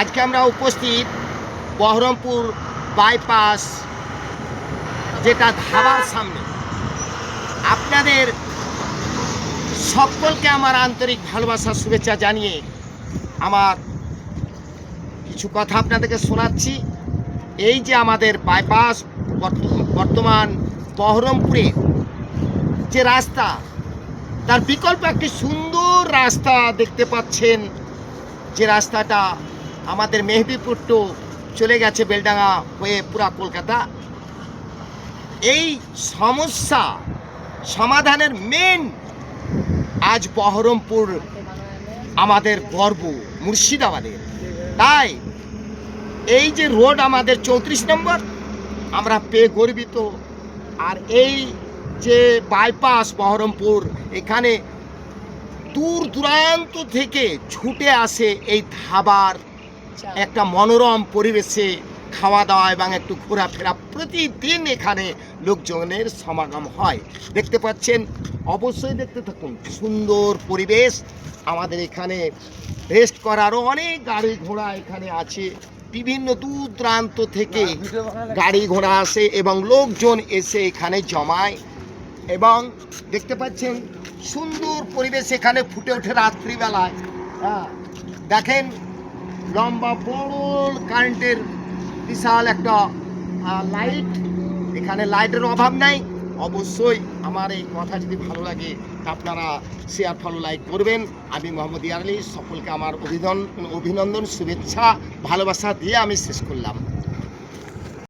আজকে আমরা উপস্থিত বহরমপুর বাইপাস যেটা ধাবার সামনে। আপনাদের সকলকে আমার আন্তরিক ভালোবাসা শুভেচ্ছা জানিয়ে আমার কিছু কথা আপনাদেরকে শোনাচ্ছি। এই যে আমাদের বাইপাস বর্তমান বহরমপুরের যে রাস্তা, তার বিকল্প একটি সুন্দর রাস্তা দেখতে পাচ্ছেন, যে রাস্তাটা আমাদের মেহেদিপুর টু চলে গেছে বেলডাঙ্গা হয়ে পুরা কলকাতা। এই সমস্যা সমাধানের মেন আজ বহরমপুর আমাদের গর্ব, মুর্শিদাবাদের। তাই এই যে রোড আমাদের 34 নম্বর আমরা পেয়ে গর্বিত। আর এই যে বাইপাস বহরমপুর, এখানে দূর দূরান্ত থেকে ছুটে আসে এই ধাবার একটা মনোরম পরিবেশে খাওয়া দাওয়া এবং একটু ঘোরাফেরা। প্রতিদিন এখানে লোকজনের সমাগম হয়, দেখতে পাচ্ছেন। অবশ্যই দেখতে থাকুন, সুন্দর পরিবেশ। আমাদের এখানে রেস্ট করারও অনেক গাড়ি ঘোড়া এখানে আছে, বিভিন্ন দূর দূরান্ত থেকে গাড়ি ঘোড়া আসে এবং লোকজন এসে এখানে জমায়। এবং দেখতে পাচ্ছেন সুন্দর পরিবেশ এখানে ফুটে ওঠে রাত্রিবেলায়। দেখেন লম্বা বড় কারেন্টের বিশাল একটা লাইট, এখানে লাইটের অভাব নাই। অবশ্যই আমার এই কথা যদি ভালো লাগে আপনারা শেয়ার ফলো লাইক করবেন। আমি মোহাম্মদ ইয়ার আলী, সকলকে আমার অভিনন্দন শুভেচ্ছা ভালোবাসা দিয়ে আমি শেষ করলাম।